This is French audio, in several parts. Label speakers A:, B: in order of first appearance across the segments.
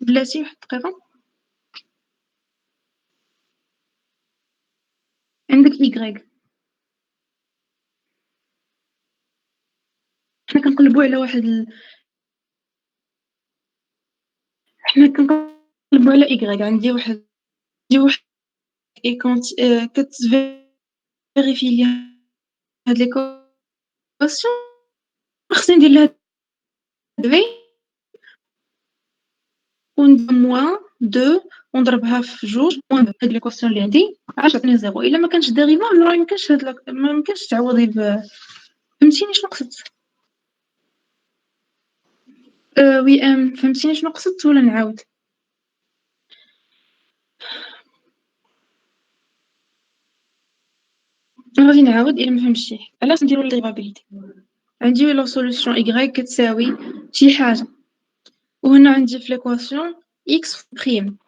A: بلاتي واحد الدقيقة. عندك إيكغيك، حنا كنقلبو على واحد حنا كنقلبو على إيكغيك. عندي واحد إي كونت كتفيريفي لي هاد ليكواسيون، خصني ندير لها في وندير موان دو ونضربها في جوج موان هاد ليكواسيون اللي عندي عاد تعطيني زيرو. إلا ما كانش ديريفا راه ميمكنش ميمكنش تعوضي فهمتيني شنو قصدت؟ وي فهمتيني شنو قصدت ولا نعاود؟ غادي نعاود إلا ما فهمتيش. علاش نديرو الديريفابيليتي؟ عندي لا سوليوشن إيكغيك كتساوي شي حاجة، وهنا عندي في ليكواسيون إكس بريم.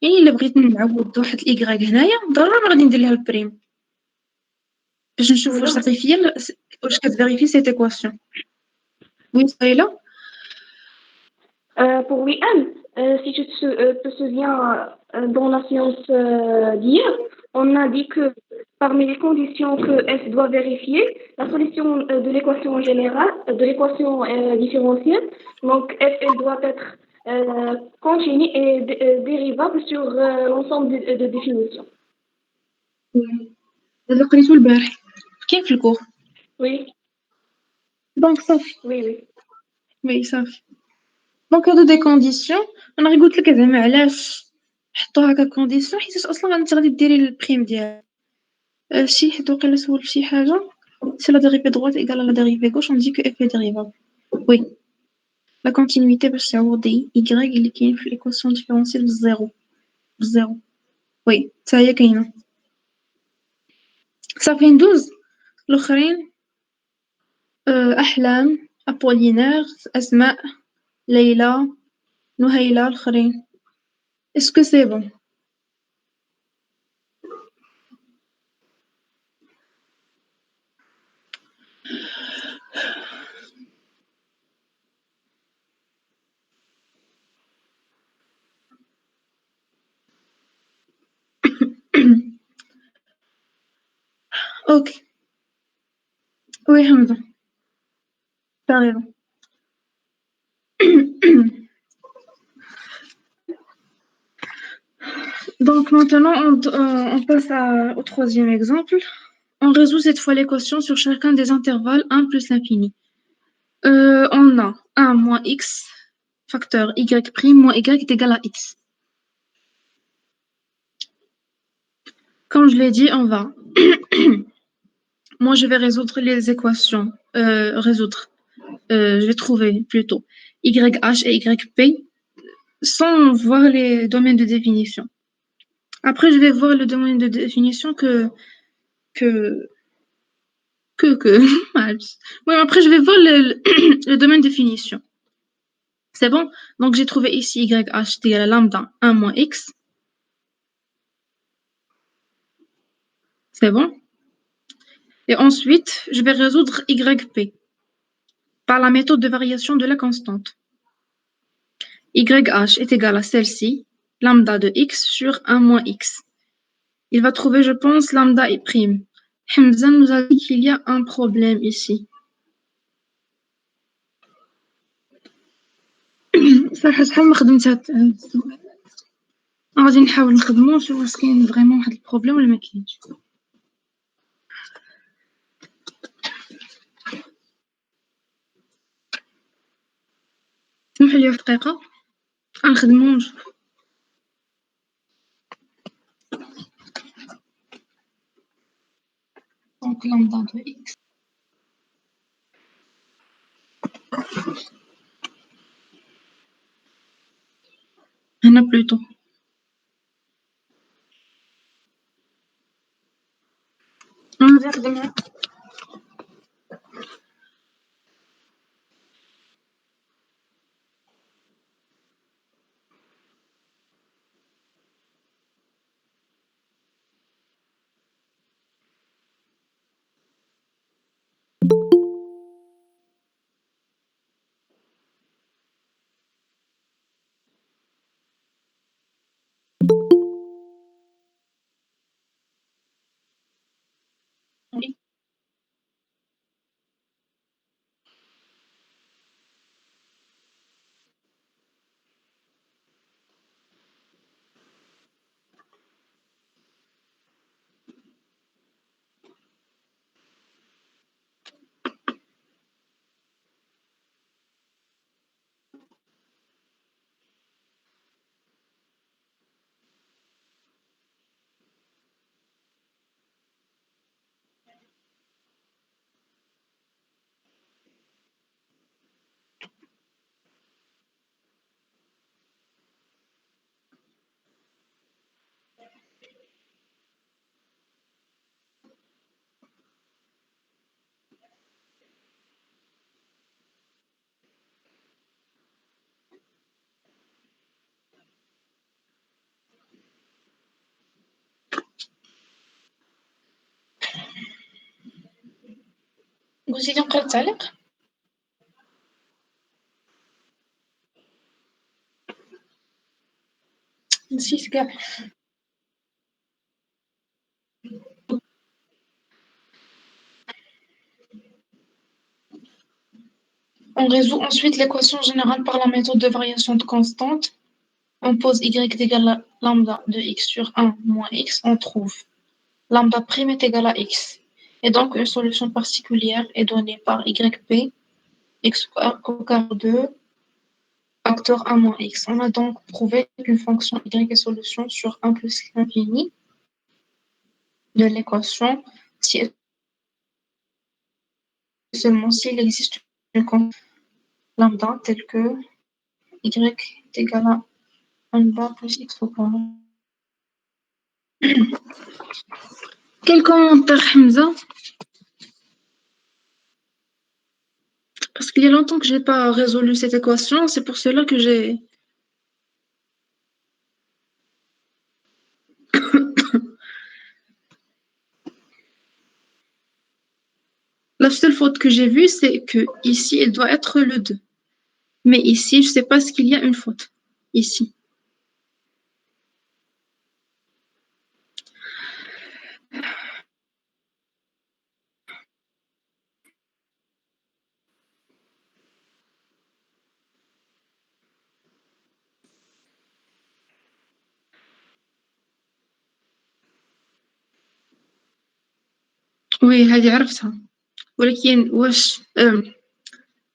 A: يعني إلا بغيت نعوض واحد الإيكغيك هنايا ضروري غادي ندير ليها البريم باش نشوف واش تعطي واش كتفيريفي سيت إيكواسيون. وي صايلة.
B: Pour WM, si tu te souviens, dans la séance d'hier, on a dit que parmi les conditions que F doit vérifier, la solution de l'équation générale, de l'équation différentielle, donc F elle doit être continue et dérivable sur l'ensemble de définitions.
A: هذا قريتو البارح كاين في الكور.
B: Oui.
A: دونك صافي.
B: Oui.
A: وي صافي. دونك هادو دي كونديسيون. انا غير قلت لك زعما علاش حطو هكا كونديسيون، حيت اصلا انت غادي ديري البريم ديالك. شي حيت وقيلا سول شي حاجه سي لا ديريفي droite égale لا ديريفي gauche on dit que f est dérivable. وي لا كونتينيتي باش تعوضي y اللي كاين في الايكواسيون ديفيرونسيال بالزيرو. وي حتى هي كاينه. صافي ندوز الاخرين. احلام، ابولينير، اسماء، ليلى، نهيلة، الاخرين. اسكو سي بون؟ اوكي. وي حمزة t'as Donc maintenant, on passe au troisième exemple. On résout cette fois l'équation sur chacun des intervalles 1 plus l'infini. On a 1 moins x, facteur y' moins y est égal à x. Comme je l'ai dit, on va... Moi, je vais résoudre les équations. Je vais trouver plutôt YH et YP sans voir les domaines de définition. Après, je vais voir le domaine de définition que Ouais, après, je vais voir le domaine de définition. C'est bon? Donc, j'ai trouvé ici YH égale à lambda 1 moins x. C'est bon? Et ensuite, je vais résoudre YP par la méthode de variation de la constante. YH est égal à celle-ci, lambda de x sur 1 moins x. Il va trouver, je pense, lambda et prime. Hamza nous a dit qu'il y a un problème ici. صراحة شحال ما خدمت هاد السؤال، غادي نحاول نخدمو ونشوف واش كاين فريمون واحد البروبليم ولا ما كاينش. سمح لي واحد دقيقة غنخدمو ونشوف. دونك لامدا دو اكس هنا بلوتو غادي نخدمها. قلتي لي نقرا التعليق. نسيت كاع. On résout ensuite l'équation générale par la méthode de variation de constante. On pose y est égal à lambda de x sur 1 moins x. On trouve lambda prime est égal à x. Et donc, une solution particulière est donnée par yp, x au carré 2, facteur 1 moins x. On a donc prouvé qu'une fonction y est solution sur 1 plus l'infini de l'équation si et seulement s'il existe une constante lambda telle que y est égal à lambda plus x au carré. Quel commentaire, Hamza? Parce qu'il y a longtemps que je n'ai pas résolu cette équation, c'est pour cela que j'ai... La seule faute que j'ai vue, c'est que ici, il doit être le 2. Mais ici, je ne sais pas ce qu'il y a une faute. Ici. Oui, هذه عرفتها. ولكن واش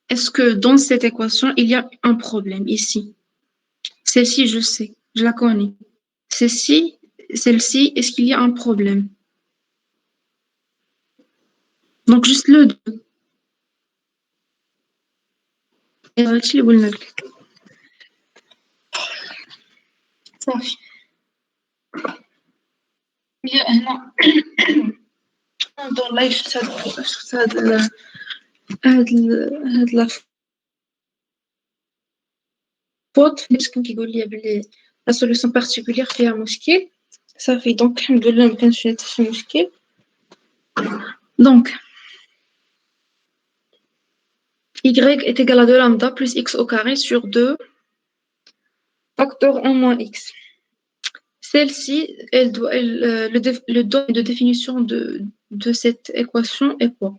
A: est-ce que dans cette équation, il y a un problème ici? Celle-ci, je sais, je la connais. Celle-ci, est-ce qu'il y a un problème? Donc, juste le 2. هادشي اللي قلنا لك. صافي. هنا دون لايف شفت هاد لا فوت باش كان كيقول لي بلي لا سوليوشن بارتيكولير فيها مشكل. صافي دونك الحمد لله مكانش فيها حتى شي مشكل. دونك y est égal à 2 lambda plus x au carré sur 2 facteur 1 moins x. Celle-ci, le don de définition de cette équation est quoi?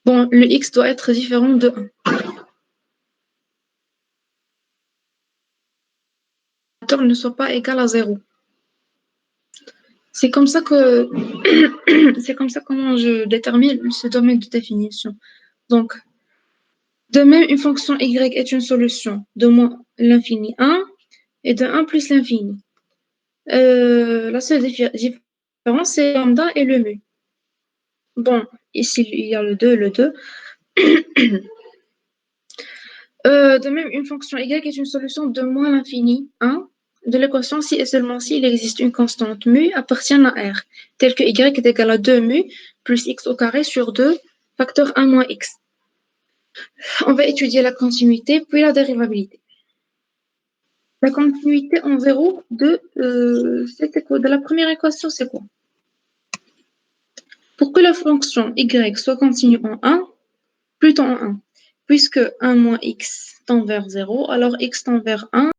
A: Bon, le x doit être différent de 1. Ne soit pas égal à 0. C'est comme ça que c'est comme ça comment je détermine ce domaine de définition. Donc, de même, une fonction y est une solution de moins l'infini 1 et de 1 plus l'infini. La seule différence, c'est lambda et le mu. Bon, ici, il y a le 2 et le 2. De même, une fonction y est une solution de moins l'infini 1 de l'équation si et seulement si il existe une constante mu appartienne à R, telle que y est égal à 2 mu plus x au carré sur 2 facteur 1 moins x. On va étudier la continuité puis la dérivabilité. La continuité en 0 de la première équation, c'est quoi? Pour que la fonction y soit continue en 1, plutôt en 1, puisque 1 moins x tend vers 0, alors x tend vers 1,